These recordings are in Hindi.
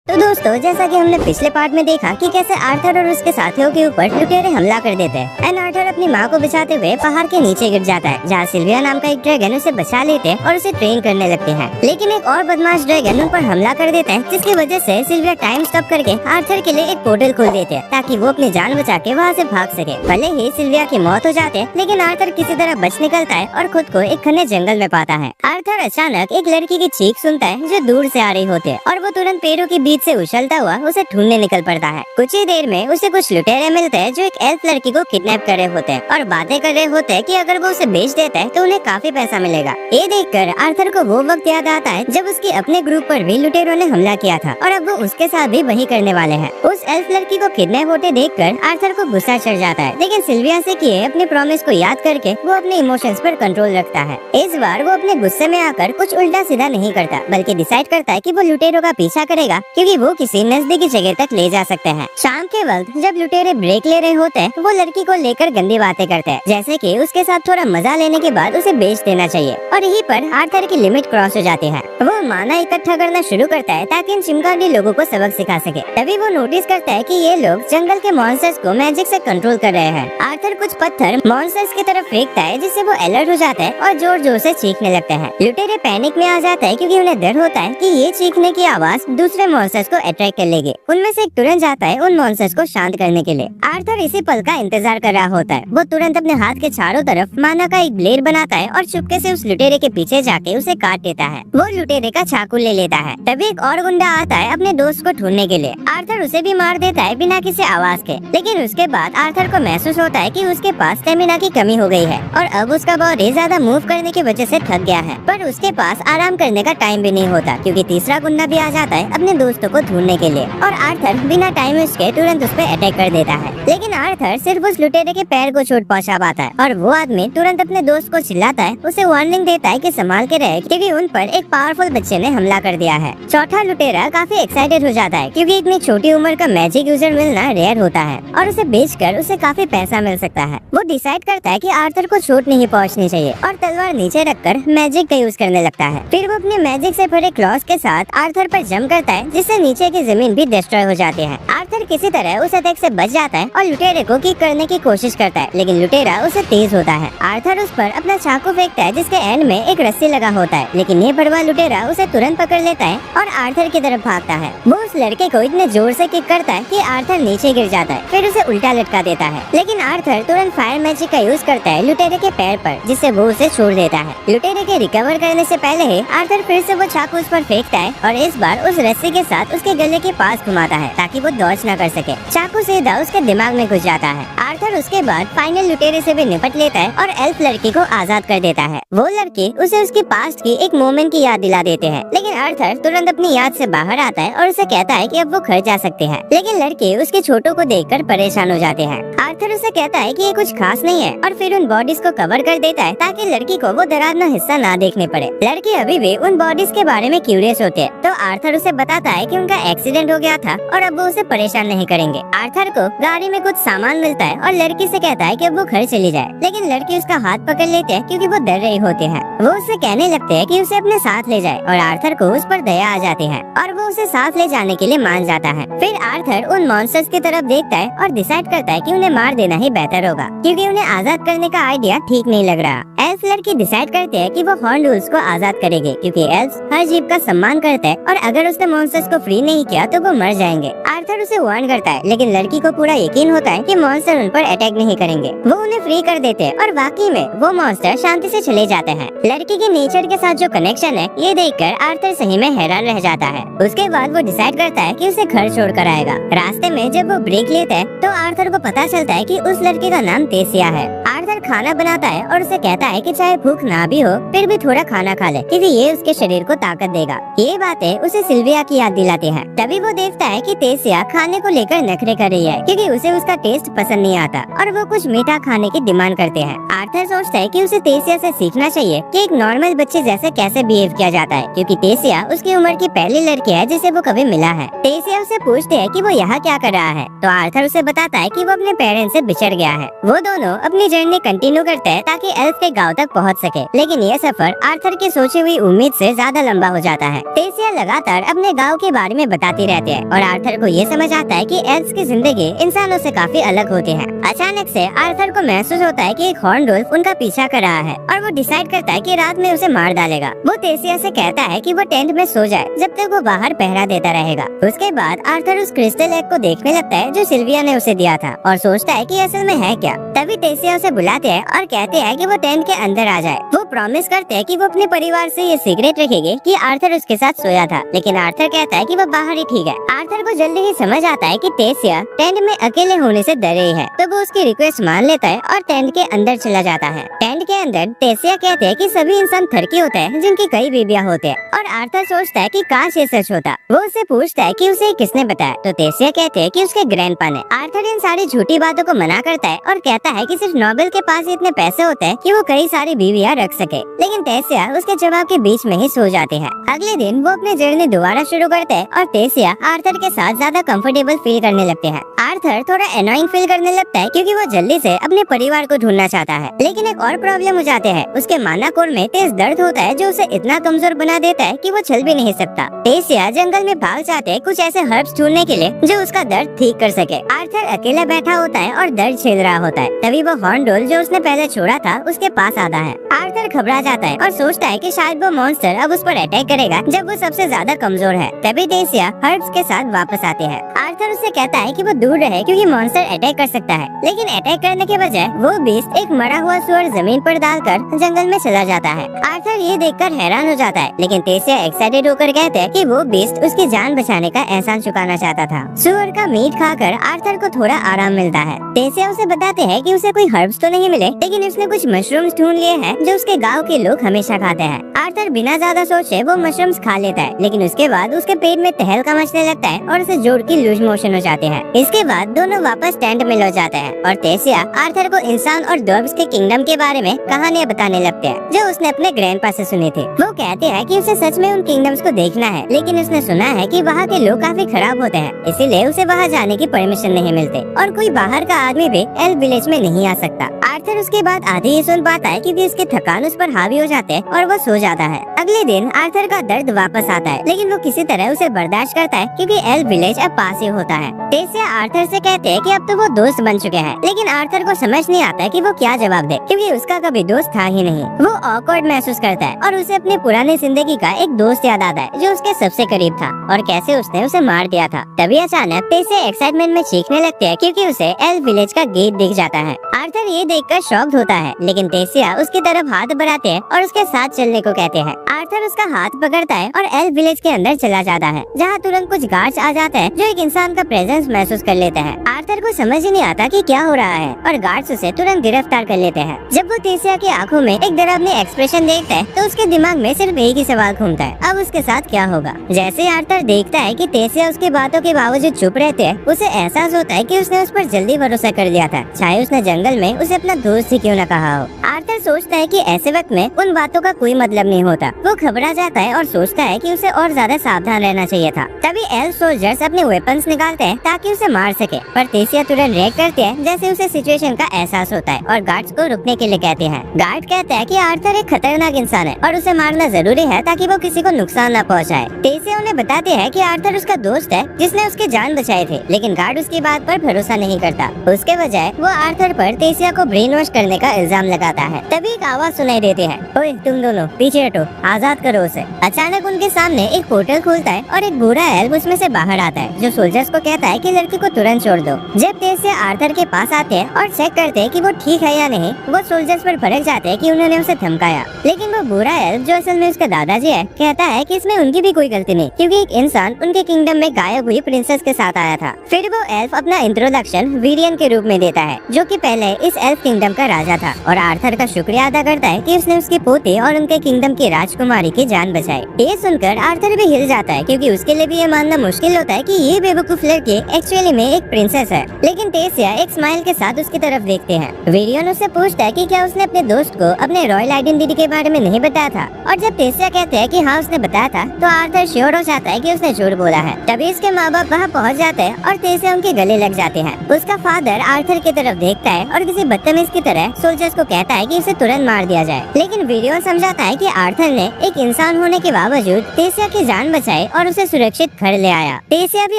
तो दोस्तों, जैसा कि हमने पिछले पार्ट में देखा कि कैसे आर्थर और उसके साथियों के ऊपर लुटेरे हमला कर देते हैं एंड आर्थर अपनी माँ को बचाते हुए पहाड़ के नीचे गिर जाता है, जहाँ सिल्विया नाम का एक ड्रैगन उसे बचा लेते हैं और उसे ट्रेन करने लगते हैं। लेकिन एक और बदमाश ड्रैगन उन पर हमला कर देता है, जिसकी वजह से सिल्विया टाइम स्टॉप करके आर्थर के लिए एक पोर्टल खोल देते हैं ताकि वो अपनी जान बचा के वहाँ से भाग सके। भले ही सिल्विया की मौत हो जाती है, लेकिन आर्थर किसी तरह बच निकलता है और खुद को एक घने जंगल में पाता है। आर्थर अचानक एक लड़की की चीख सुनता है जो दूर से आ रही होती है और वो तुरंत पेड़ों के बीच से उछलता हुआ उसे ढूंढने निकल पड़ता है। कुछ ही देर में उसे कुछ लुटेरे मिलते हैं जो एक एल्फ लड़की को किडनैप कर रहे होते हैं और बातें कर रहे होते हैं कि अगर वो उसे बेच देता है तो उन्हें काफी पैसा मिलेगा। ये देखकर आर्थर को वो वक्त याद आता है जब उसके अपने ग्रुप पर भी लुटेरों ने हमला किया था और अब वो उसके साथ भी वही करने वाले हैं। उस एल्फ लड़की को किडनैप होते देखकर आर्थर को गुस्सा चढ़ जाता है, लेकिन सिल्विया से किए अपने प्रॉमिस को याद करके वो अपने इमोशंस पर कंट्रोल रखता है। इस बार वो अपने गुस्से में आकर कुछ उल्टा सीधा नहीं करता, बल्कि डिसाइड करता है कि वो लुटेरों का पीछा करेगा क्योंकि वो किसी नजदीकी जगह तक ले जा सकते हैं। शाम के वक्त जब लुटेरे ब्रेक ले रहे होते हैं, वो लड़की को लेकर गंदी बातें करते हैं, जैसे कि उसके साथ थोड़ा मजा लेने के बाद उसे बेच देना चाहिए। और यहीं पर आर्थर की लिमिट क्रॉस हो जाती है। वो माना इकट्ठा करना शुरू करता है ताकि इन चिमकांडी लोगों को सबक सिखा सके। तभी वो नोटिस करता है कि ये लोग जंगल के मॉन्स्टर्स को मैजिक से कंट्रोल कर रहे हैं। आर्थर कुछ पत्थर मॉन्स्टर्स की तरफ फेंकता है, जिससे वो अलर्ट हो जाता है और जोर जोर से चीखने लगते हैं। लुटेरे पैनिक में आ जाता है क्योंकि उन्हें डर होता है कि ये चीखने की आवाज दूसरे मॉन्स्टर्स को अट्रैक्ट कर लेगी। उनमें से एक तुरंत जाता है उन मॉन्स्टर्स को शांत करने के लिए। आर्थर इसी पल का इंतजार कर रहा होता है। वो तुरंत अपने हाथ के चारों तरफ माना का एक ब्लेड बनाता है और चुपके से उस लुटेरे के पीछे जाके उसे काट देता है। वो लुटेरे का चाकू ले लेता है। तभी एक और गुंडा आता है अपने दोस्त को ढूंढने के लिए। आर्थर उसे भी मार देता है बिना किसी आवाज के। लेकिन उसके बाद आर्थर को महसूस होता है कि उसके पास स्टेमिना की कमी हो गई है और अब उसका बॉडी ज्यादा मूव करने की वजह से थक गया है। पर उसके पास आराम करने का टाइम भी नहीं होता क्योंकि तीसरा गुंडा भी आ जाता है अपने दोस्तों को ढूंढने के लिए और आर्थर बिना टाइम वेस्ट के तुरंत उस पर अटैक कर देता है। लेकिन आर्थर सिर्फ उस लुटेरे के पैर को चोट पहुंचा पाता है और वो आदमी तुरंत अपने दोस्त को चिल्लाता है, उसे वार्निंग देता है कि संभाल के रहे क्योंकि उन पर एक पावरफुल बच्चे ने हमला कर दिया है। चौथा लुटेरा काफी एक्साइटेड हो जाता है क्योंकि इतनी छोटी उम्र का मैजिक यूजर मिलना रेयर होता है और उसे बेचकर उसे काफी पैसा मिल सकता है। वो डिसाइड करता है कि आर्थर को चोट नहीं पहुंचनी चाहिए और तलवार नीचे रखकर मैजिक का यूज करने लगता है। फिर वो अपने मैजिक से भरे क्लॉज के साथ आर्थर पर जंप करता है, जिससे नीचे की जमीन भी डिस्ट्रॉय हो जाती है। आर्थर किसी तरह उस अटैक से बच जाता है और लुटेरे को किक करने की कोशिश करता है, लेकिन लुटेरा उससे तेज होता है। आर्थर उस पर अपना चाकू फेंकता है, जिसके एंड में एक रस्सी लगा होता है, लेकिन ये बड़वा लुटेरा उसे तुरंत पकड़ लेता है और आर्थर की तरफ भागता है। वो उस लड़के को इतने जोर से किक करता है कि आर्थर नीचे गिर जाता है, फिर उसे उल्टा लटका देता है। लेकिन आर्थर तुरंत फायर मैजिक का यूज करता है लुटेरे के पैर पर, जिससे वो उसे छोड़ देता है। लुटेरे के रिकवर करने से पहले ही आर्थर फिर से वो चाकू उस पर फेंकता है और इस बार उस रस्सी के साथ उसके गले के पास घुमाता है ताकि वो डॉज न कर सके। चाकू सीधा उसके दिमाग में घुस जाता है। आर्थर उसके बाद फाइनल लुटेरे से भी निपट लेता है और एल्फ लड़की को आजाद कर देता है। वो लड़के उसे उसके पास्ट की एक मोमेंट की याद दिला देते हैं, लेकिन आर्थर तुरंत अपनी याद से बाहर आता है और उसे कहता है कि अब वो घर जा सकते हैं। लेकिन लड़के उसके छोटों को देखकर परेशान हो जाते हैं। आर्थर उसे कहता है कि ये कुछ खास नहीं है और फिर उन बॉडीज को कवर कर देता है ताकि लड़की को वो डरावना हिस्सा ना देखने पड़े। लड़की अभी भी उन बॉडीज के बारे में क्यूरियस होते हैं, तो आर्थर उसे बताता है कि उनका एक्सीडेंट हो गया था और अब वो उसे परेशान नहीं करेंगे। आर्थर को गाड़ी में कुछ सामान मिलता है और लड़की से कहता है कि अब वो घर चली जाए, लेकिन लड़की उसका हाथ पकड़ लेते हैं क्योंकि वो डर रही होती है। वो उससे कहने लगते हैं कि उसे अपने साथ ले जाए और आर्थर को उस पर दया आ जाती है और वो उसे साथ ले जाने के लिए मान जाता है। फिर आर्थर उन मॉन्स्टर्स की तरफ देखता है और डिसाइड करता है कि उन्हें मार देना ही बेहतर होगा क्योंकि उन्हें आजाद करने का आइडिया ठीक नहीं लग रहा। एल्फ लड़की डिसाइड करते हैं कि वो हॉर्न रूल्स को आजाद करेंगे क्योंकि एल्फ हर जीव का सम्मान करते हैं और अगर उसने मॉन्स्टर्स को फ्री नहीं किया तो वो मर जाएंगे। आर्थर उसे वार्न करता है, लेकिन लड़की को पूरा यकीन होता है कि मॉन्स्टर उन पर अटैक नहीं करेंगे। वो उन्हें फ्री कर देते हैं और वाकई में वो मॉन्स्टर शांति से चले जाते हैं। लड़की के नेचर के साथ जो कनेक्शन है ये देखकर आर्थर सही में हैरान रह जाता है। उसके बाद वो डिसाइड करता है कि उसे घर छोड़कर आएगा। रास्ते में जब वो ब्रेक लेता है तो आर्थर को पता चलता है कि उस लड़के का नाम तेसिया है। आर्थर खाना बनाता है और उसे कहता है कि चाहे भूख ना भी हो फिर भी थोड़ा खाना खा ले क्योंकि ये उसके शरीर को ताकत देगा। ये बातें उसे सिल्विया की याद दिलाती है। तभी वो देखता है कि तेसिया खाने को लेकर नखरे कर रही है क्योंकि उसे उसका टेस्ट पसंद नहीं आता और वो कुछ मीठा खाने की डिमांड करते हैं। आर्थर सोचता है कि उसे तेसिया से सीखना चाहिए कि एक नॉर्मल बच्चे जैसे कैसे बिहेव किया जाता है क्योंकि तेसिया उसकी उम्र की पहली लड़की है जिसे वो कभी मिला है। तेसिया उसे पूछते है कि वो यहाँ क्या कर रहा है, तो आर्थर उसे बताता है कि वो अपने पेरेंट्स से बिछड़ गया है। वो दोनों अपनी जर्नी से कंटिन्यू करता है ताकि एल्फ के गांव तक पहुंच सके। लेकिन ये सफर आर्थर की सोची हुई उम्मीद से ज्यादा लंबा हो जाता है। टेसिया लगातार अपने गांव के बारे में बताती रहती है और आर्थर को ये समझ आता है कि एल्फ की जिंदगी इंसानों से काफी अलग होती है। अचानक से आर्थर को महसूस होता है कि एक हॉर्नवुल्फ उनका पीछा कर रहा है और वो डिसाइड करता है कि रात में उसे मार डालेगा। वो टेसिया से कहता है कि वो टेंट में सो जाए जब तक वो बाहर पहरा देता रहेगा। उसके बाद आर्थर उस क्रिस्टल एग को देखने लगता है जो सिल्विया ने उसे दिया था और सोचता है कि असल में है क्या। तभी टेसिया उसे बुलाते हैं और कहते हैं कि वो टेंट के अंदर आ जाए। वो प्रॉमिस करते हैं कि वो अपने परिवार से ये सीक्रेट रखेगी कि आर्थर उसके साथ सोया था, लेकिन आर्थर कहता है कि वो बाहर ही ठीक है। आर्थर को जल्दी ही समझ आता है कि टेसिया टेंट में अकेले होने से डर रही है, तो वो उसकी रिक्वेस्ट मान लेता है और टेंट के अंदर चला जाता है। टेंट के अंदर टेसिया कहते हैं कि सभी इंसान थरकी होते हैं जिनकी कई बीबियां होते हैं और आर्थर सोचता है कि काश ये सच होता। वो उससे पूछता है कि उसे किसने बताया, तो टेसिया कहते हैं कि उसके ग्रैंडपा ने। आर्थर इन सारी झूठी बातों को मना करता है और कहता है कि सिर्फ नोबेल के पास इतने पैसे होते हैं कि वो कई सारी बीवियां रख सके, लेकिन टेसिया उसके जवाब के बीच में ही सो जाती है। अगले दिन वो अपनी जर्नी दोबारा शुरू करते हैं और टेसिया आर्थर के साथ ज्यादा कंफर्टेबल फील करने लगते हैं। आर्थर थोड़ा एनोइंग फील करने लगता है क्योंकि वो जल्दी से अपने परिवार को ढूंढना चाहता है, लेकिन एक और प्रॉब्लम हो जाते हैं। उसके मानाकोर में तेज दर्द होता है जो उसे इतना कमजोर बना देता है कि वो चल भी नहीं सकता। टेसिया जंगल में भाग जाते हैं कुछ ऐसे हर्ब्स ढूंढने के लिए जो उसका दर्द ठीक कर सके। आर्थर अकेला बैठा होता है और दर्द झेल रहा होता है। तभी वो हॉर्नडोल जो उसने पहले छोड़ा था उसके पास आता है। आर्थर घबरा जाता है और सोचता है कि शायद वो मॉन्स्टर अब उस पर अटैक करेगा जब वो सबसे ज्यादा कमजोर है। तभी टेसिया हर्ब्स के साथ वापस आते हैं। आर्थर उससे कहता है कि वो दूर रहे क्योंकि मॉन्स्टर अटैक कर सकता है, लेकिन अटैक करने के बजाय वो बीस्ट एक मरा हुआ सुअर जमीन पर डालकर जंगल में चला जाता है। आर्थर ये देखकर हैरान हो जाता है, लेकिन टेसिया एक्साइटेड होकर कहते हैं कि वो बीस्ट उसकी जान बचाने का एहसान चुकाना चाहता था। सुअर का मीट खाकर आर्थर को थोड़ा आराम मिलता है। टेसिया उसे बताते हैं कि उसे कोई हर्ब्स तो नहीं मिले, लेकिन उसने कुछ मशरूम्स ढूंढ लिए हैं जो उसके गांव के लोग हमेशा खाते हैं। आर्थर बिना ज्यादा सोचे वो मशरूम्स खा लेता है, लेकिन उसके बाद उसके पेट में तहलका मचने लगता है और उसे जोड़ की लूज मोशन हो जाते हैं। इसके बाद दोनों वापस टेंट में लौट जाते हैं और टेसिया आर्थर को इंसान और डॉग्स के किंगडम के बारे में कहानियां बताने लगते हैं जो उसने अपने ग्रैंडपा से सुनी थी। वो कहते हैं कि उसे सच में उन किंगडम्स को देखना है, लेकिन उसने सुना है कि वहाँ के लोग काफी खराब होते हैं, इसीलिए उसे वहाँ जाने की परमिशन नहीं मिलती और कोई बाहर का आदमी भी एल्फ विलेज में नहीं आ सकता। आर्थर उसके बाद आधे ही सुन पाता है क्योंकि उसकी थकान उस पर हावी हो जाते हैं और वो सो जाता है। अगले दिन आर्थर का दर्द वापस आता है, लेकिन वो किसी तरह उसे बर्दाश्त करता है क्योंकि एल्फ विलेज अब पास ही होता है। टेसिया आर्थर से कहते हैं कि अब तो वो दोस्त बन चुके हैं, लेकिन आर्थर को समझ नहीं आता कि वो क्या जवाब दे क्योंकि उसका कभी दोस्त था ही नहीं। वो ऑकवर्ड महसूस करता है और उसे अपनी पुरानी जिंदगी का एक दोस्त याद आता है जो उसके सबसे करीब था और कैसे उसने उसे मार दिया था। तभी अचानक टेसिया एक्साइटमेंट में चीखने लगती है क्योंकि उसे एल्फ विलेज का गेट दिख जाता है। आर्थर ये देखकर शॉक्ड होता है, लेकिन टेसिया उसकी तरफ हाथ बढ़ाते हैं और उसके साथ चलने को कहते हैं। आर्थर उसका हाथ पकड़ता है और एल्फ विलेज के अंदर चला जाता है, जहाँ तुरंत कुछ गार्ड्स आ जाते हैं जो एक इंसान का प्रेजेंस महसूस कर लेते हैं। आर्थर को समझ ही नहीं आता कि क्या हो रहा है और गार्ड्स उसे तुरंत गिरफ्तार कर लेते हैं। जब वो टेसिया की आंखों में एक डरावनी एक्सप्रेशन देखता है तो उसके दिमाग में सिर्फ एक ही सवाल घूमता है, अब उसके साथ क्या होगा। जैसे आर्थर देखता है कि टेसिया उसकी बातों के बावजूद चुप रहते हैं, उसे एहसास होता है कि उसने उस पर जल्दी भरोसा कर लिया था, चाहे उसने जंगल में उसे अपना दोस्त ही क्यों न कहा हो। आर्थर सोचता है कि ऐसे वक्त में उन बातों का कोई मतलब नहीं होता। वो घबरा जाता है और सोचता है कि उसे और ज्यादा सावधान रहना चाहिए था। तभी एल्फ सोल्जर्स अपने वेपन्स निकालते हैं ताकि उसे मार सके, पर टेसिया तुरंत रिएक्ट करते हैं जैसे उसे सिचुएशन का एहसास होता है और गार्ड्स को रुकने के लिए कहते हैं। गार्ड कहते हैं कि आर्थर एक खतरनाक इंसान है और उसे मारना जरूरी है ताकि वो किसी को नुकसान न पहुंचाए। टेसिया उन्हें बताते हैं कि आर्थर उसका दोस्त है जिसने उसकी जान बचाई थी, लेकिन गार्ड उसकी बात पर भरोसा नहीं करता। उसके बजाय वो आर्थर पर टेसिया को ब्रेन वॉश करने का इल्जाम लगाता है। तभी एक आवाज सुनाई देती है, ओए तुम दोनों पीछे हटो, आजाद करो उसे। अचानक उनके सामने एक पोर्टल खुलता है और एक बूढ़ा एल्फ उसमें से बाहर आता है जो सोल्जर्स को कहता है कि लड़की को तुरंत छोड़ दो। जब टेसिया आर्थर के पास आते हैं और चेक करते हैं कि वो ठीक है या नहीं, वो सोल्जर्स पर भड़क जाते हैं कि उन्होंने उसे धमकाया, लेकिन वो बूढ़ा एल्फ जो असल में उसका दादाजी है कहता है कि इसमें उनकी भी कोई गलती नहीं क्योंकि एक इंसान उनके किंगडम में गायब हुई प्रिंसेस के साथ आया था। फिर वो एल्फ अपना इंट्रोडक्शन वीरियन के रूप में देता है जो कि पहले इस एल्फ किंगडम का राजा था और आर्थर का शुक्रिया अदा करता है कि उसने उसकी पोती और उनके किंगडम की राजकुमारी की जान बचाई। ये सुनकर आर्थर भी हिल जाता है क्योंकि उसके लिए भी ये मानना मुश्किल होता है कि ये बेवकूफ लड़की एक्चुअली में एक प्रिंसेस है। लेकिन टेसिया एक स्माइल के साथ उसकी तरफ देखते हैं। वीरियन उससे पूछता है कि क्या उसने अपने दोस्त को अपने रॉयल आइडेंटिटी के बारे में नहीं बताया था, और जब टेसिया कहते हैं कि हाँ उसने बताया था तो आर्थर श्योर हो जाता है कि उसने झूठ बोला है। तभी इसके माँ बाप वहाँ पहुँच जाते हैं और टेसिया उनके गले लग जाते हैं। उसका फादर आर्थर की तरफ देखता है और किसी बदतमीज की तरह सोल्जर्स को कहता है कि उसे तुरंत मार दिया जाए, लेकिन वीरियन समझाता है कि आर्थर ने एक इंसान होने के बावजूद तेसिया की जान बचाई और उसे सुरक्षित घर ले आया। तेसिया भी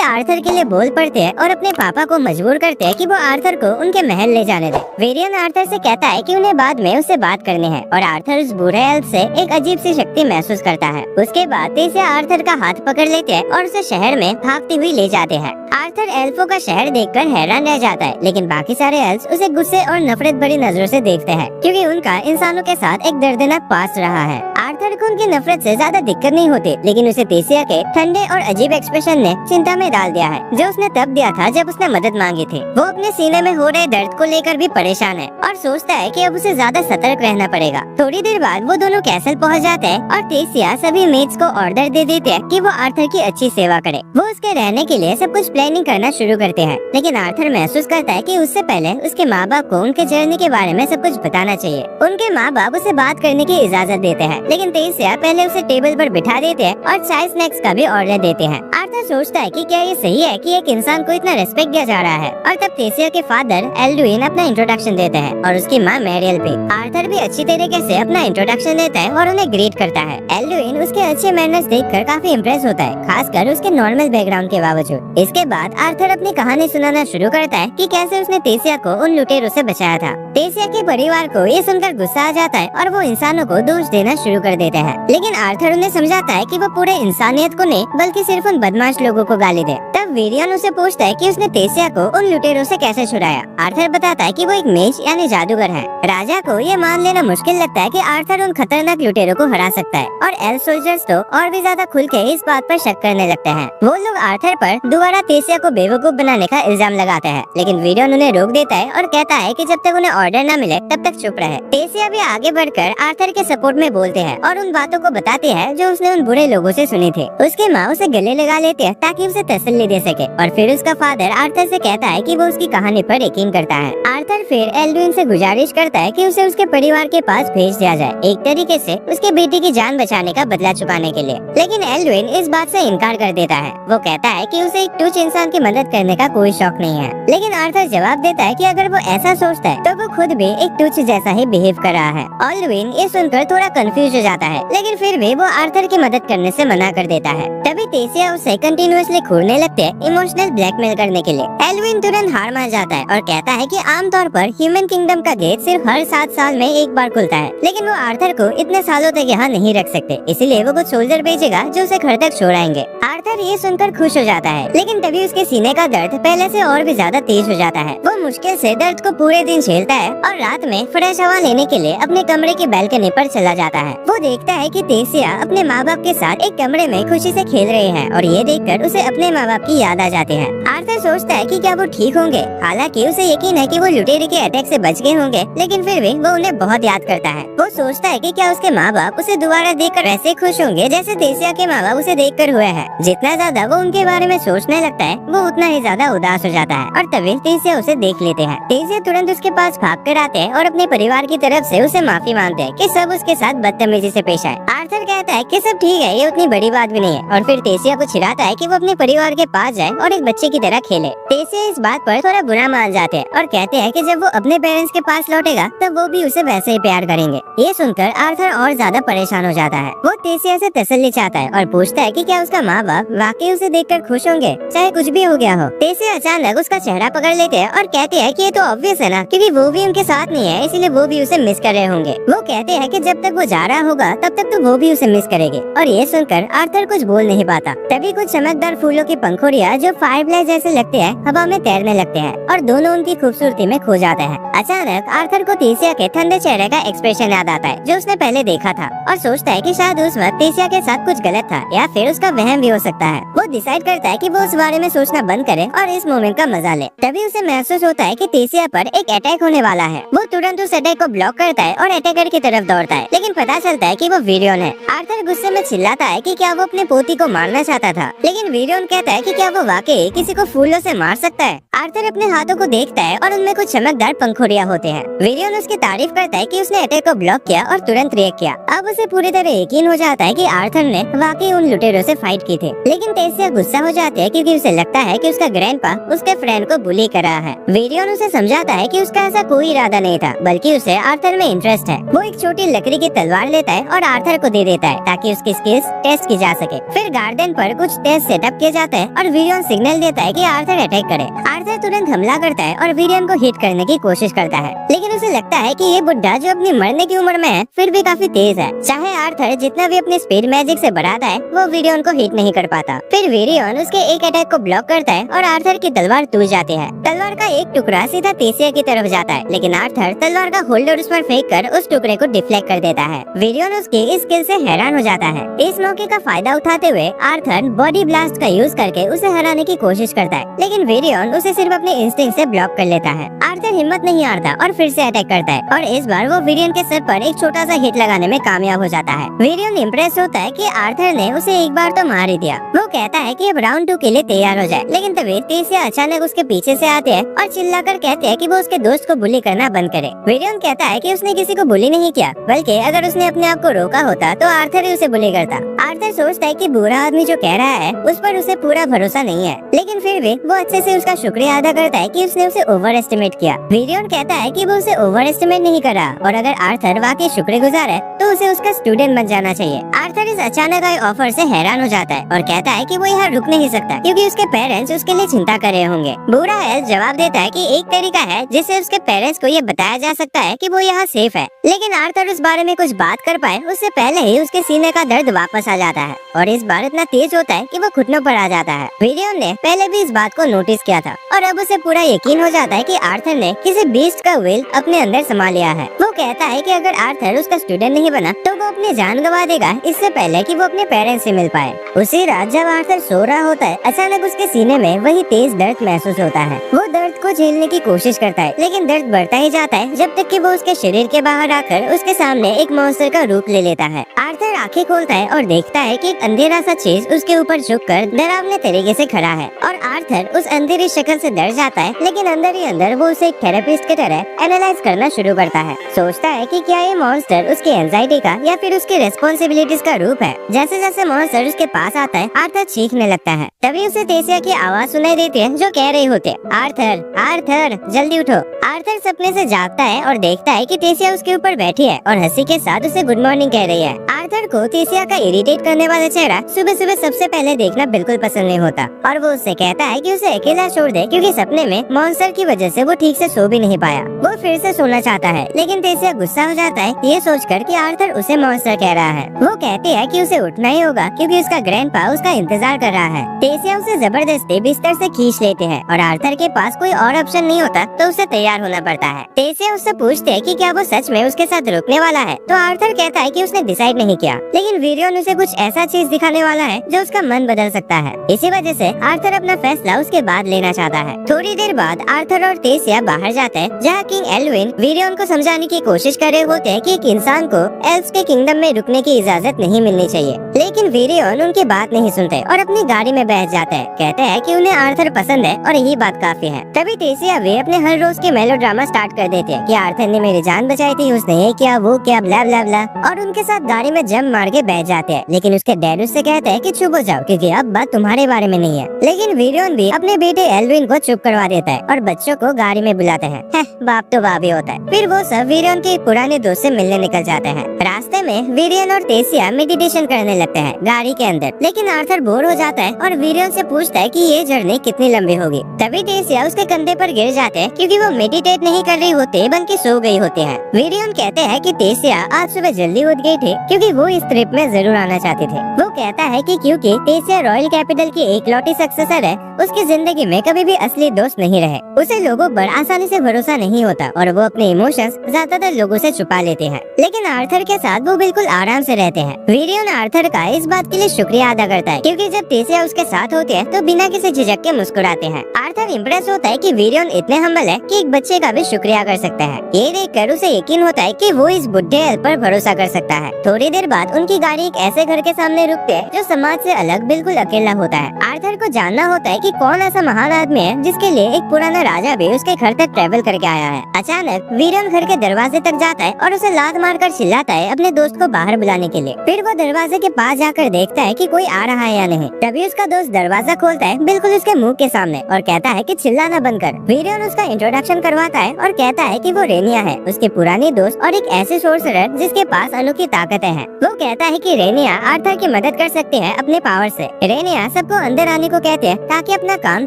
आर्थर के लिए बोल पड़ते हैं और अपने पापा को मजबूर करते हैं कि वो आर्थर को उनके महल ले जाने दे। वीरियन आर्थर से कहता है कि उन्हें बाद में उससे बात करनी है और आर्थर उस बूढ़े एल्फ से एक अजीब सी शक्ति महसूस करता है। उसके बाद तेसिया आर्थर का हाथ पकड़ लेते हैं और उसे शहर में भागती हुई ले जाते हैं। आर्थर एल्फों का शहर देखकर हैरान रह जाता है, लेकिन बाकी सारे एल्फ्स उसे गुस्से और नफरत भरी नजरों से देखते हैं क्योंकि उनका इंसानों के साथ एक दर्दनाक पास्ट रहा है। आर्थर को उनकी नफरत से ज्यादा दिक्कत नहीं होती, लेकिन उसे तेसिया के ठंडे और अजीब एक्सप्रेशन ने चिंता में डाल दिया है जो उसने तब दिया था जब उसने मदद मांगी थी। वो अपने सीने में हो रहे दर्द को लेकर भी परेशान है और सोचता है कि अब उसे ज्यादा सतर्क रहना पड़ेगा। थोड़ी देर बाद वो दोनों कैसल पहुंच जाते हैं और तेसिया सभी मेट्स को ऑर्डर दे देते हैं कि वो आर्थर की अच्छी सेवा करे। वो उसके रहने के लिए सब कुछ प्लानिंग करना शुरू करते हैं, लेकिन आर्थर महसूस करता है कि उससे पहले उसके माँ बाप को उनके जर्नी के बारे में सब कुछ बताना चाहिए। उनके माँ बाप उसे बात करने की इजाजत देते हैं, लेकिन तेसिया पहले उसे टेबल पर बिठा देते हैं और चाय स्नैक्स का भी ऑर्डर देते हैं। आर्थर सोचता है कि क्या ये सही है कि एक इंसान को इतना रेस्पेक्ट दिया जा रहा है, और तब तेसिया के फादर एल्डुइन अपना इंट्रोडक्शन देते हैं और उसकी माँ मैरियल भी। आर्थर भी अच्छी तरीके से अपना इंट्रोडक्शन देता है और उन्हें ग्रीट करता है। एल्डुइन उसके अच्छे मैनर्स देखकर काफी इम्प्रेस होता है, खासकर उसके नॉर्मल बैकग्राउंड के बावजूद। इसके बाद आर्थर अपनी कहानी सुनाना शुरू करता है कि कैसे उसने तेसिया को उन लुटेरों से बचाया था। तेसिया के परिवार को ये सुनकर गुस्सा आ जाता है और वो इंसानों को दोष देना शुरू कर देते हैं, लेकिन आर्थर उन्हें समझाता है कि वो पूरे इंसानियत को नहीं बल्कि सिर्फ उन बदमाश लोगों को गाली दे। तब वीरियन उसे पूछता है कि उसने तेसिया को उन लुटेरों से कैसे छुड़ाया। आर्थर बताता है कि वो एक मेज यानी जादूगर है। राजा को ये मान लेना मुश्किल लगता है कि आर्थर उन खतरनाक लुटेरों को हरा सकता है, और एल्फ सोल्जर्स तो और भी ज्यादा खुल के इस बात पर शक करने लगते हैं। वो लोग आर्थर पर दोबारा तेसिया को बेवकूफ बनाने का इल्जाम लगाते हैं, लेकिन वीरियन उन्हें रोक देता है और कहता है कि जब तक उन्हें ऑर्डर न मिले तब तक चुप रहे। तेसिया भी आगे बढ़कर आर्थर के सपोर्ट में बोलते हैं और उन बातों को बताते हैं जो उसने उन बुरे लोगों से सुनी थी। उसके माँ उसे गले लगा लेते हैं ताकि उसे तसल्ली दे सके, और फिर उसका फादर आर्थर से कहता है कि वो उसकी कहानी पर यकीन करता है। आर्थर फिर एल्डुइन से गुजारिश करता है कि उसे उसके परिवार के पास भेज दिया जाए, एक तरीके से उसके बेटी की जान बचाने का बदला चुकाने के लिए, लेकिन एल्डुइन इस बात से इनकार कर देता है। वो कहता है कि उसे एक तुच्छ इंसान की मदद करने का कोई शौक नहीं है, लेकिन आर्थर जवाब देता है कि अगर वो ऐसा सोचता है तो वो खुद भी एक तुच्छ जैसा ही बिहेव कर रहा है। एल्डुइन ये सुनकर थोड़ा कंफ्यूज हो जाता है, लेकिन फिर भी वो आर्थर की मदद करने से मना कर देता है। तभी तेसिया उसे कंटिन्यूअसली घूरने लगते हैं इमोशनल ब्लैकमेल करने के लिए। एल्डुइन तुरंत हार मान जाता है और कहता है कि आमतौर पर ह्यूमन किंगडम का गेट सिर्फ हर 7 साल में एक बार खुलता है, लेकिन वो आर्थर को इतने सालों तक यहाँ नहीं रख सकते, इसीलिए वो कुछ सोल्जर भेजेगा जो उसे घर तक छोड़ाएंगे। आर्थर ये सुनकर खुश हो जाता है, लेकिन तभी उसके सीने का दर्द पहले से और भी ज्यादा तेज हो जाता है। वो मुश्किल से दर्द को पूरे दिन झेलता है और रात में फ्रेश हवा लेने के लिए अपने कमरे की बैल्कनी पर चला जाता है। वो देखता है कि तेसिया अपने माँ बाप के साथ एक कमरे में खुशी से खेल रहे हैं, और ये देखकर उसे अपने माँ बाप की याद आ जाती है। आर्थर सोचता है कि क्या वो ठीक होंगे, हालांकि उसे यकीन है कि वो लुटेरे के अटैक से बच गए होंगे, लेकिन फिर भी वो उन्हें बहुत याद करता है। वो सोचता है कि क्या उसके माँ बाप उसे दोबारा देखकर ऐसे खुश होंगे जैसे तेसिया के माँ बाप उसे देखकर हुए हैं। जितना ज्यादा वो उनके बारे में सोचने लगता है, वो उतना ही ज्यादा उदास हो जाता है, और तभी तेसिया उसे देख लेते हैं। तेसिया तुरंत उसके पास भाग कर आते हैं और अपने परिवार की तरफ से उसे माफी मांगते हैं कि सब उसके साथ बदतमीजी से पेश आए। आर्थर कहता है कि सब ठीक है, ये उतनी बड़ी बात भी नहीं है, और फिर तेसिया को चिढ़ाता है कि वो अपने परिवार के पास जाए और एक बच्चे की तरह खेले। तेसिया इस बात पर थोड़ा बुरा मान जाते हैं और कहते हैं कि जब वो अपने पेरेंट्स के पास लौटेगा तब वो भी उसे वैसे ही प्यार करेंगे। ये सुनकर आर्थर और ज्यादा परेशान हो जाता है। वो तेसिया से तसल्ली चाहता है और पूछता है कि क्या उसका माँ बाप वाकई उसे देखकर खुश होंगे, चाहे कुछ भी हो गया हो। तेसिया अचानक उसका चेहरा पकड़ लेते हैं और कहते हैं कि ये तो ऑब्वियस है ना, क्योंकि वो भी उनके साथ नहीं है, इसीलिए वो भी उसे मिस कर रहे होंगे। वो कहते हैं कि जब तक वो जा रहा होगा तब तक तो वो भी उसे मिस करेगी, और ये सुनकर आर्थर कुछ बोल नहीं पाता। तभी कुछ चमकदार फूलों की पंखुड़ियाँ जो फायरफ्लाई जैसे लगते हैं हवा में तैरने लगते हैं, और दोनों उनकी खूबसूरती में खो जाते हैं। अचानक आर्थर को तेसिया के ठंडे चेहरे का एक्सप्रेशन याद आता है जो उसने पहले देखा था, और सोचता है कि शायद उस वक्त तेसिया के साथ कुछ गलत था, या फिर उसका वहम भी हो सकता है। वो डिसाइड करता है कि वो उस बारे में सोचना बंद करे और इस मोमेंट का मजा ले। तभी उसे महसूस होता है कि तेसिया पर एक अटैक होने वाला है। वो तुरंत उस अटैक को ब्लॉक करता है और अटैकर की तरफ दौड़ता है, लेकिन पता चलता है कि वो वीरियन है। आर्थर गुस्से में चिल्लाता है कि क्या वो अपने पोती को मारना चाहता था, लेकिन वीरियन कहता है कि क्या वो वाकई किसी को फूलों से मार सकता है। आर्थर अपने हाथों को देखता है और उनमें कुछ चमकदार पंखुड़ियां होते हैं। विरियन उसकी तारीफ करता है कि उसने अटैक को ब्लॉक किया और तुरंत रिएक्ट किया। अब उसे पूरी तरह यकीन हो जाता है कि आर्थर ने वाकई उन लुटेरों से फाइट की थी। लेकिन टेसिया गुस्सा हो जाती है क्योंकि उसे लगता है कि उसका ग्रैंडपा उसके फ्रेंड को बुली कर रहा है। विरियन उसे समझाता है कि उसका ऐसा कोई इरादा नहीं था, बल्कि उसे आर्थर में इंटरेस्ट है। वो एक छोटी लकड़ी की तलवार लेता है और आर्थर को दे देता है ताकि उसकी स्किल्स टेस्ट की जा सके। फिर गार्डन पर कुछ टेस्ट सेटअप किया जाता है और विरियन सिग्नल देता है कि आर्थर अटैक करे। आर्थर तुरंत हमला करता है और विरियन को हिट करने की कोशिश करता है, लेकिन उसे लगता है कि ये बुड्ढा जो अपनी मरने की उम्र में है फिर भी काफी तेज है। चाहे आर्थर जितना भी अपनी स्पीड मैजिक से बढ़ाता है, वो विरियन को हिट नहीं कर पाता। फिर विरियन उसके एक अटैक को ब्लॉक करता है और आर्थर की तलवार टूट जाती है। तलवार का एक टुकड़ा सीधा तेसिया की तरफ जाता है, लेकिन आर्थर तलवार का होल्डर उस पर फेंक कर उस टुकड़े को डिफ्लेक्ट कर देता है। विरियन उसकी इस स्किल से हैरान हो जाता है। इस मौके का फायदा उठाते हुए आर्थर बॉडी ब्लास्ट का यूज करके उसे हराने की कोशिश करता है, लेकिन विरियन उसे सिर्फ अपने इंस्टिंक्ट से ब्लॉक कर लेता है। आर्थर हिम्मत नहीं हारता और फिर से अटैक करता है और इस बार वो विरियन के सर पर एक छोटा सा हिट लगाने में कामयाब हो जाता है। विरियन इम्प्रेस होता है कि आर्थर ने उसे एक बार तो मार ही दिया। वो कहता है कि अब राउंड 2 के लिए तैयार हो जाए, लेकिन तभी तेसिया अचानक उसके पीछे से आते हैं और चिल्लाकर कहते हैं कि वो उसके दोस्त को बुली करना बंद करे। विरियन कहता है कि उसने किसी को बुली नहीं किया, बल्कि अगर उसने अपने आप को रोका होता तो आर्थर ही उसे बुली करता। आर्थर सोचता है कि बुरा आदमी जो कह रहा है उस पर उसे पूरा भरोसा नहीं है, लेकिन फिर भी वो अच्छे से उसका शुक्रिया अदा करता है कि उसने उसे ओवर एस्टिमेट किया। विरियन कहता है कि वो उसे ओवर एस्टिमेट नहीं कर रहा और अगर आर्थर वाकई शुक्रगुजार है तो उसे उसका स्टूडेंट बन जाना चाहिए। आर्थर इस अचानक आए ऑफर से हैरान हो जाता है और कहता है कि वो यहाँ रुक नहीं सकता क्योंकि उसके पेरेंट्स उसके लिए चिंता कर रहे होंगे। बुरा एल्फ जवाब देता है कि एक तरीका है जिससे उसके पेरेंट्स को ये बताया जा सकता है कि वो यहाँ सेफ है, लेकिन आर्थर उस बारे में कुछ बात कर पाए उससे पहले ही उसके सीने का दर्द वापस आ जाता है और इस बार इतना तेज होता है कि वो घुटनों पर आ जाता है। विरियन ने पहले भी इस बात को नोटिस किया था और अब उसे पूरा यकीन हो जाता है कि आर्थर ने किसी बीस्ट का विल अपने अंदर समा लिया है। वो कहता है कि अगर आर्थर उसका स्टूडेंट नहीं बना तो वो अपनी जान गवा देगा इससे पहले कि वो अपने पेरेंट्स से मिल पाए। उसी रात जब आर्थर सो रहा होता है, अचानक उसके सीने में वही तेज दर्द महसूस होता है। वो दर्द को झेलने की कोशिश करता है, लेकिन दर्द बढ़ता ही जाता है जब तक कि वो उसके शरीर के बाहर आकर उसके सामने एक मॉन्स्टर का रूप ले लेता है। आर्थर आंखें खोलता है और देखता है कि एक अंधेरा सा चीज उसके ऊपर झुककर डरावने तरीके से खड़ा है और आर्थर उस अंधेरी शक्ल से डर जाता है, लेकिन अंदर ही अंदर वो उसे एक थेरेपिस्ट की तरह एनालाइज करना शुरू करता है। सोचता है कि क्या ये मॉन्स्टर उसकी एंजाइटी का या फिर उसकी रेस्पॉन्सिबिलिटीज का रूप है। जैसे जैसे मॉन्स्टर उसके पास आता है, आर्थर चीखने लगता है। तभी उसे तेसिया की आवाज सुनाई देती है जो कह रही होती है, आर्थर आर्थर जल्दी उठो। आर्थर सपने से जागता है और देखता है कि तेसिया उसके ऊपर बैठी है और हंसी के साथ उसे गुड मॉर्निंग कह रही है। आर्थर को तेसिया का इरिटेट करने वाला चेहरा सुबह सुबह सबसे पहले देखना बिल्कुल पसंद नहीं होता और वो उससे कहता है कि उसे अकेला छोड़ दे क्योंकि सपने में मॉन्स्टर की वजह से वो ठीक से सो भी नहीं पाया। वो फिर से सोना चाहता है, लेकिन तेसिया गुस्सा हो जाता है ये सोचकर कि आर्थर उसे मॉन्स्टर कह रहा है। वो कहती है कि उसे उठना ही होगा क्योंकि उसका ग्रैंडपा उसका इंतजार कर रहा है। तेसिया उसे जबरदस्ती बिस्तर से खींच लेते हैं और आर्थर के पास कोई और ऑप्शन नहीं होता तो उसे तैयार होना पड़ता है। तेसिया उससे पूछते है कि क्या वो सच में उसके साथ रुकने वाला है, तो आर्थर कहता है कि उसने डिसाइड नहीं किया, लेकिन विरियन उसे कुछ ऐसा चीज दिखाने वाला है जो उसका मन बदल सकता है। इसी वजह से आर्थर अपना फैसला उसके बाद लेना चाहता है। थोड़ी देर बाद आर्थर और तेसिया बाहर जाते हैं जहाँ किंग एल्विन विरियन को समझाने की कोशिश कर रहे होते हैं कि एक इंसान को एल्व्स के किंगडम में रुकने की इजाजत नहीं मिलनी चाहिए, लेकिन विरियन उनकी बात नहीं सुनते और अपनी गाड़ी में बैठ जाते हैं। कहते हैं कि उन्हें आर्थर पसंद है और यही बात काफी है। तभी तेसिया वे अपने हर रोज के मेलोड्रामा स्टार्ट कर देते हैं कि आर्थर ने मेरी जान बचाई थी, उसने ये किया वो किया ब्ला ब्ला ब्ला, और उनके साथ गाड़ी में जम मार के बैठ जाते हैं। लेकिन उसके डैड उससे कहते हैं कि चुप हो जाओ क्योंकि अब बात तुम्हारे बारे में नहीं है। लेकिन विरियन भी अपने बेटे एल्विन को चुप करवा देता है और बच्चों को गाड़ी में बुलाते हैं। बाप तो बाप ही होता है। फिर वो सब विरियन के पुराने दोस्त से मिलने निकल जाते हैं। रास्ते में विरियन और तेसिया मेडिटेशन करने लगते हैं गाड़ी के अंदर, लेकिन आर्थर बोर हो जाता है और विरियन से पूछता है कि ये जर्नी कितनी लंबी होगी। तभी तेसिया उसके कंधे पर गिर जाते हैं क्योंकि वो मेडिटेट नहीं कर रही होती बल्कि सो गई होती है। विरियन कहते हैं कि तेसिया आज सुबह जल्दी उठ गई थी क्योंकि वो इस ट्रिप में जरूर आना चाहती थी। वो कहता है कि क्योंकि तेसिया रॉयल कैपिटल की एकलौती सक्सेसर है, उसकी जिंदगी में कभी भी असली दोस्त नहीं रहे। उसे लोगों पर आसानी से भरोसा नहीं होता और वो अपने इमोशंस ज्यादातर लोगों से छुपा लेते हैं, लेकिन आर्थर के साथ वो बिल्कुल आराम से रहते हैं। विरियन आर्थर का इस बात के लिए शुक्रिया अदा करता है क्योंकि जब तेसिया उसके साथ होती है तो बिना किसी झिझक के मुस्कुराते हैं। आर्थर आर्थर इम्प्रेस होता है कि वीरियन इतने हम्बल है कि एक बच्चे का भी शुक्रिया कर सकता है। ये देखकर उसे यकीन होता है कि वो इस बुढ़े एल्फ पर भरोसा कर सकता है। थोड़ी देर बाद उनकी गाड़ी एक ऐसे घर के सामने रुकती है जो समाज से अलग बिल्कुल अकेला होता है। आर्थर को जानना होता है कि कौन ऐसा महान आदमी है जिसके लिए एक पुराना राजा भी उसके घर तक ट्रेवल करके आया है। अचानक वीरन घर के दरवाजे तक जाता है और उसे लात मारकर चिल्लाता है अपने दोस्त को बाहर बुलाने के लिए। फिर वो दरवाजे के पास जाकर देखता है कि कोई आ रहा है या नहीं। तभी उसका दोस्त दरवाजा खोलता है बिल्कुल उसके मुंह के सामने और कहता है कि चिल्लाना बंद कर। वीरन उसका इंट्रोडक्शन करवाता है और कहता है कि वो रेनिया है, उसकी पुरानी दोस्त और एक ऐसे सोर्सरर जिसके पास अनोखी ताकतें हैं। वो कहता है कि रेनिया आर्थर की मदद कर सकती है अपने पावर से। रेनिया सबको अंदर आने को कहते हैं ताकि अपना काम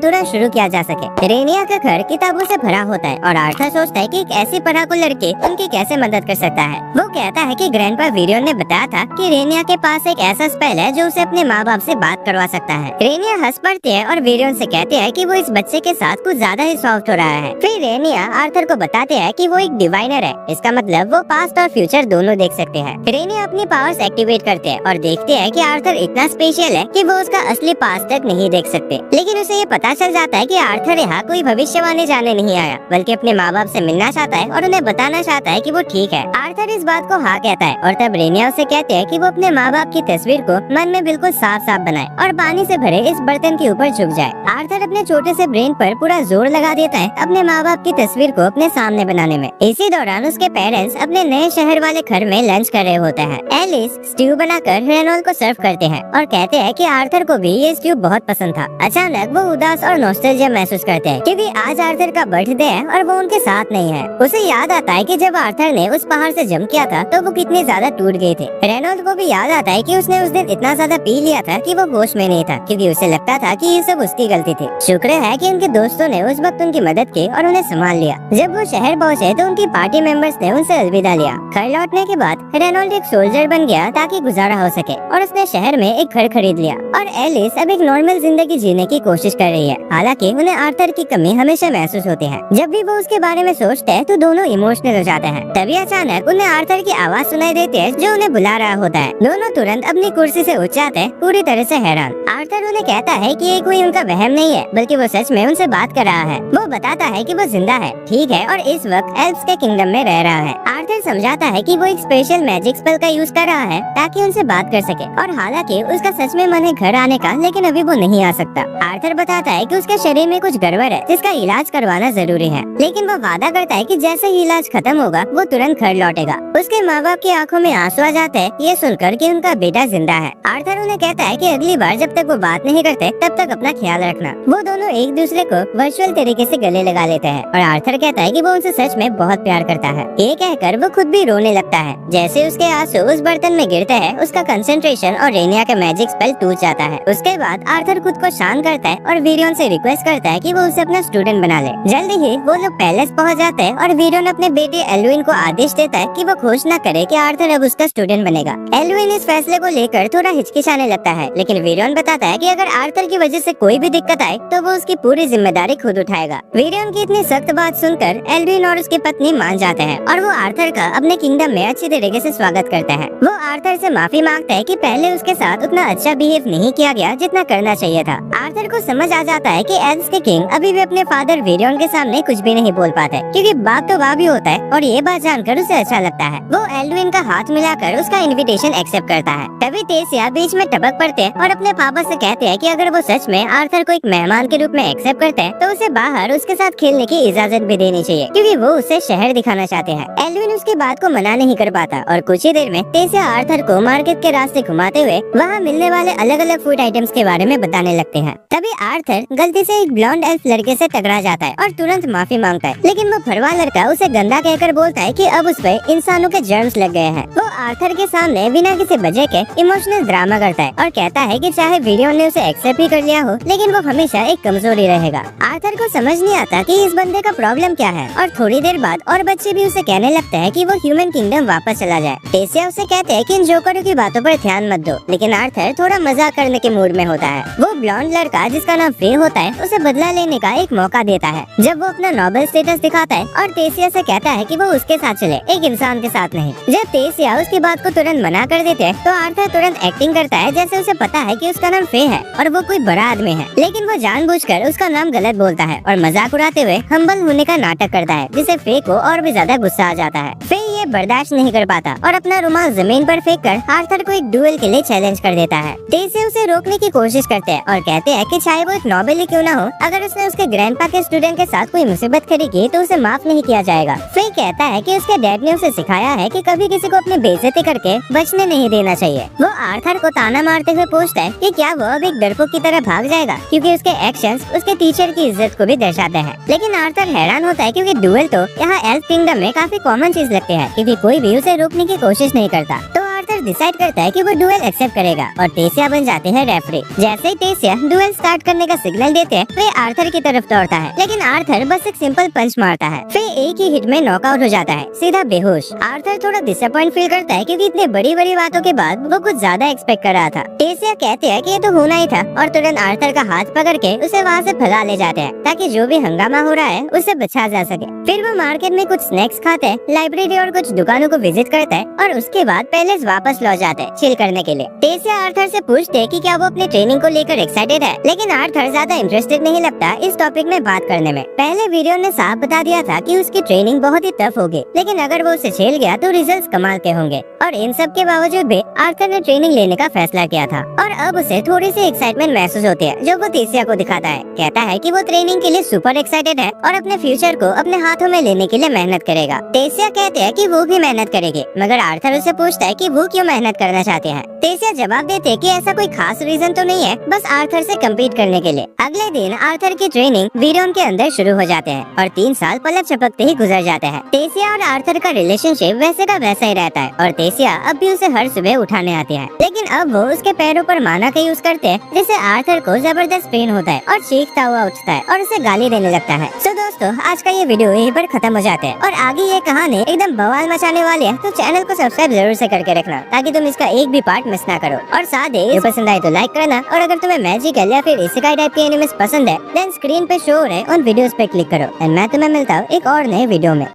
तुरंत शुरू किया जा सके। रेनिया का घर किताबों से भरा होता है और आर्थर सोचता है कि एक ऐसी पढ़ाकू लड़की उनकी कैसे मदद कर सकता है। वो कहता है कि ग्रैंडपा वीरियन ने बताया था कि रेनिया के पास एक ऐसा स्पेल है जो उसे अपने माँ बाप से बात करवा सकता है। रेनिया हंस पड़ती है और वीरियन से कहती है कि वो इस बच्चे के साथ कुछ ज्यादा ही सॉफ्ट हो रहा है। फिर रेनिया आर्थर को बताते हैं कि वो एक डिवाइनर है, इसका मतलब वो पास्ट और फ्यूचर दोनों देख सकते हैं। रेनिया अपनी पावर्स एक्टिवेट करते हैं और देखते हैं कि आर्थर इतना स्पेशल है कि वो उसका असली पास्ट तक नहीं देख सकते। लेकिन उसे ये पता चल जाता है कि आर्थर यहाँ कोई भविष्यवाणी जानने नहीं आया बल्कि अपने माँ बाप से मिलना चाहता है और उन्हें बताना चाहता है कि वो ठीक है। आर्थर इस बात को हाँ कहता है और तब रेनिया उसे कहते हैं कि वो अपने माँ बाप की तस्वीर को मन में बिल्कुल साफ साफ बनाए और पानी से भरे इस बर्तन के ऊपर झुक जाए। आर्थर अपने छोटे से ब्रेन पर पूरा जोर लगा देता है अपने माँ बाप की तस्वीर को अपने सामने बनाने में। इसी दौरान उसके पेरेंट्स अपने नए शहर वाले घर में लंच कर रहे होते हैं। एलिस स्ट्यू बनाकर रेनॉल्ड को सर्व करते हैं और कहते हैं कि आर्थर को भी ये स्ट्यू बहुत पसंद था। अचानक वो उदास और नॉस्टैल्जिया महसूस करते हैं क्योंकि आज आर्थर का बर्थडे है और वो उनके साथ नहीं है। उसे याद आता है कि जब आर्थर ने उस पहाड़ से जंप किया था तो वो कितने ज्यादा टूट गए थे। रेनॉल्ड को भी याद आता है कि उसने उस दिन इतना ज्यादा पी लिया था कि वो होश में नहीं था क्योंकि उसे लगता था कि ये सब उसकी गलती थी। शुक्र है कि उनके दोस्तों ने उस वक्त उनकी मदद की और उन्हें संभाल लिया। जब वो शहर पहुँचे तो उनकी पार्टी मेंबर्स ने उनसे अलविदा लिया। घर लौटने के बाद रेनॉल्ड एक सोल्जर बन गया ताकि गुजारा हो सके और उसने शहर में एक घर खरीद लिया और एलिस अब एक नॉर्मल जिंदगी जीने की कोशिश कर रही है। हालांकि उन्हें आर्थर की कमी हमेशा महसूस होती है। जब भी वो उसके बारे में सोचते हैं तो दोनों इमोशनल हो जाते हैं। तभी अचानक उन्हें आर्थर की आवाज सुनाई देती है जो उन्हें बुला रहा होता है। दोनों तुरंत अपनी कुर्सी से उठ जाते हैं पूरी तरह से हैरान। आर्थर उन्हें कहता है कि ये कोई उनका वहम नहीं है बल्कि वो सच में उनसे बात कर रहा है। वो बताता है कि वो जिंदा है, ठीक है, और इस वक्त एल्फ्स के किंगडम में रह रहा है। आर्थर समझाता है कि वो एक स्पेशल मैजिक स्पेल का यूज कर रहा है ताकि उनसे बात कर सके और हालांकि उसका सच में मन है घर आने का लेकिन अभी वो नहीं आ सकता। आर्थर बताता है कि उसके शरीर में कुछ गड़बड़ है जिसका इलाज करवाना जरूरी है, लेकिन वो वादा करता है कि जैसे ही इलाज खत्म होगा वो तुरंत घर लौटेगा। उसके माँ बाप की आंखों में आंसू आ जाते हैं ये सुनकर कि उनका बेटा जिंदा है। आर्थर उन्हें कहता है कि अगली बार जब तक वो बात नहीं करते तब तक अपना ख्याल रखना। वो दोनों एक दूसरे को वर्चुअल तरीके से गले लगा लेते हैं और आर्थर कहता है कि वो उनसे सच में बहुत प्यार करता है। ये कहकर वो खुद भी रोने लगता है। जैसे उसके आंसू उस बर्तन में गिरते हैं उसका कंसंट्रेशन और रेनिया का मैजिक स्पेल टूट जाता है। उसके बाद आर्थर खुद को शांत करता है और वीरियन से रिक्वेस्ट करता है कि वो उसे अपना स्टूडेंट बना ले। जल्दी ही वो लोग पैलेस पहुंच जाते हैं और वीरियन अपने बेटे एल्विन को आदेश देता है कि वो घोषणा करे कि आर्थर अब उसका स्टूडेंट बनेगा। एल्विन इस फैसले को लेकर थोड़ा हिचकिचाने लगता है लेकिन वीरियन बताता है कि अगर आर्थर की वजह से कोई भी दिक्कत आए तो वो उसकी पूरी जिम्मेदारी खुद उठाएगा। वीरियन की इतनी सख्त बात सुनकर एल्विन और उसकी पत्नी मान जाते हैं और वो आर्थर का अपने किंगडम में अच्छी तरीके से स्वागत करते हैं। वो आर्थर से माफी मांगता है कि पहले उसके साथ उतना अच्छा बिहेव नहीं किया गया जितना करना चाहिए था। आर्थर को समझ आ जाता है कि एल्व्स के किंग अभी भी अपने फादर वीरियन के सामने कुछ भी नहीं बोल पाते क्योंकि बाप तो बाप ही होता है और ये बात जानकर उसे अच्छा लगता है। वो एल्विन का हाथ मिलाकर उसका इनविटेशन एक्सेप्ट करता है। तभी तेसिया बीच में टपक पड़ते हैं और अपने पापा से कहते हैं कि अगर वो सच में आर्थर को एक मेहमान के रूप में एक्सेप्ट करते हैं तो उसे बाहर उसके साथ खेलने की इजाजत भी देनी चाहिए क्योंकि वो उसे शहर दिखाना चाहते हैं। एल्विन उसकी बात को मना नहीं कर पाता और कुछ ही देर में तेसिया आर्थर को मार्केट के रास्ते घुमाते हुए वहाँ मिलने वाले अलग अलग फूड आइटम्स के बारे में बताने लगते हैं। तभी आर्थर गलती से एक ब्लॉन्ड एल्फ लड़के से टकरा जाता है और तुरंत माफी मांगता है, लेकिन वो भरवा लड़का उसे गंदा कहकर बोलता है कि अब उस पर इंसानों के जर्म्स लग गए हैं। वो आर्थर के सामने बिना किसी वजह के इमोशनल ड्रामा करता है और कहता है कि चाहे वीरियन ने उसे एक्सेप्ट ही कर लिया हो लेकिन वो हमेशा एक कमजोरी रहेगा। आर्थर को समझ नहीं आता कि इस बंदे का प्रॉब्लम क्या है और थोड़ी देर बाद और बच्चे भी उसे कहने लगते हैं कि वो ह्यूमन किंगडम वापस चला जाए। टेसिया उसे कहते हैं कि इन जोकरों की बातों पर ध्यान मत दो, लेकिन आर्थर थोड़ा मजाक करने के मूड में होता है। वो ब्लॉन्ड लड़का जिसका नाम फे होता है उसे बदला लेने का एक मौका देता है जब वो अपना नोबल स्टेटस दिखाता है और टेसिया से कहता है कि वो उसके साथ चले, एक इंसान के साथ नहीं। जब टेसिया उसकी बात को तुरंत मना कर देते हैं तो आर्थर तुरंत एक्टिंग करता है जैसे उसे पता है कि उसका नाम फे है और वो कोई बड़ा आदमी है, लेकिन वो जानबूझकर उसका नाम गलत बोलता है और मजाक उड़ाते हुए हम्बल होने का नाटक करता है, जिसे फे को और भी ज्यादा गुस्सा आ जाता है। फे ये बर्दाश्त नहीं कर पाता और अपना रुमाल जमीन पर फेंक कर आर्थर को एक डुएल के लिए चैलेंज कर देता है। टेसिया उसे रोकने की कोशिश करते हैं और कहते हैं कि चाहे वो एक नोबेल ही क्यों ना हो, अगर उसने उसके ग्रैंडपा के स्टूडेंट के साथ कोई मुसीबत खड़ी की तो उसे माफ नहीं किया जाएगा। फे कहता है कि उसके डैड ने उसे सिखाया है कि कभी किसी को अपनी बेइज्जती करके बचने नहीं देना चाहिए। वो आर्थर को ताना मारते हुए पूछता है कि क्या वो अब एक डरपोक की तरह भाग जाएगा, क्योंकि उसके एक्शंस उसके टीचर की इज्जत को भी दर्शाते हैं। लेकिन आर्थर हैरान होता है क्योंकि डुएल तो यहाँ एल्फ किंगडम में काफी कॉमन चीज लगती है, क्योंकि कोई भी उसे रोकने की कोशिश नहीं करता। तो आर्थर डिसाइड करता है कि वो डुएल एक्सेप्ट करेगा और टेसिया बन जाते हैं रेफरी। जैसे ही टेसिया डुएल स्टार्ट करने का सिग्नल देते हैं, वे आर्थर की तरफ दौड़ता है, लेकिन आर्थर बस एक सिंपल पंच मारता है। फिर एक ही हिट में नॉकआउट हो जाता है, सीधा बेहोश। आर्थर थोड़ा डिसअपॉइंट फील करता है क्योंकि इतने बड़ी बड़ी बातों के बाद वो कुछ ज्यादा एक्सपेक्ट कर रहा था। टेसिया कहते हैं कि ये तो होना ही था और तुरंत आर्थर का हाथ पकड़ के उसे वहाँ से भगा ले जाते हैं, ताकि जो भी हंगामा हो रहा है उससे बचा जा सके। फिर वो मार्केट में कुछ स्नैक्स खाते हैं, लाइब्रेरी और कुछ दुकानों को विजिट करते हैं और उसके बाद पैलेस वापस लौट जाते हैं चिल करने के लिए। टेसिया आर्थर से पूछते हैं कि क्या वो अपने ट्रेनिंग को लेकर एक्साइटेड है, लेकिन आर्थर ज्यादा इंटरेस्टेड नहीं लगता इस टॉपिक में बात करने में। पहले वीडियो ने साफ बता दिया था कि उसकी ट्रेनिंग बहुत ही टफ होगी, लेकिन अगर वो उसे झेल गया तो रिजल्ट्स कमाल के होंगे। और इन सब के बावजूद भी आर्थर ने ट्रेनिंग लेने का फैसला किया था और अब उसे थोड़ी सी एक्साइटमेंट महसूस होती है, जो वो टेसिया को दिखाता है। कहता है कि वो ट्रेनिंग के लिए सुपर एक्साइटेड है और अपने फ्यूचर को अपने हाथों में लेने के लिए मेहनत करेगा। टेसिया कहते हैं कि वो भी मेहनत करेगी, मगर आर्थर उसे पूछता है कि वो क्यों मेहनत करना चाहते हैं। टेसिया जवाब देते हैं कि ऐसा कोई खास रीजन तो नहीं है, बस आर्थर से कम्पीट करने के लिए। अगले दिन आर्थर की ट्रेनिंग वीरोन के अंदर शुरू हो जाते हैं और 3 साल पलक झपकते ही गुजर जाते हैं। टेसिया और आर्थर का रिलेशनशिप वैसे का वैसा ही रहता है और टेसिया अब भी उसे हर सुबह उठाने आती है, लेकिन अब वो उसके पैरों पर माना का यूज करते हैं, जिससे आर्थर को जबरदस्त पेन होता है और चीखता हुआ उठता है और उसे गाली देने लगता है। तो दोस्तों, आज का ये वीडियो यहीं पर खत्म हो जाता है और आगे ये कहानी एकदम बवाल मचाने वाली है, तो चैनल को सब्सक्राइब जरूर से करके रखना, ताकि तुम इसका एक भी पार्ट मिस ना करो। और साथ ही पसंद आए तो लाइक करना, और अगर तुम्हें मैजिकल या फिर इसेकाई टाइप के एनिमेस पसंद है, देन स्क्रीन पे शो हो रहे उन वीडियोस पे क्लिक करो। एंड मैं तुम्हें मिलता हूँ एक और नए वीडियो में।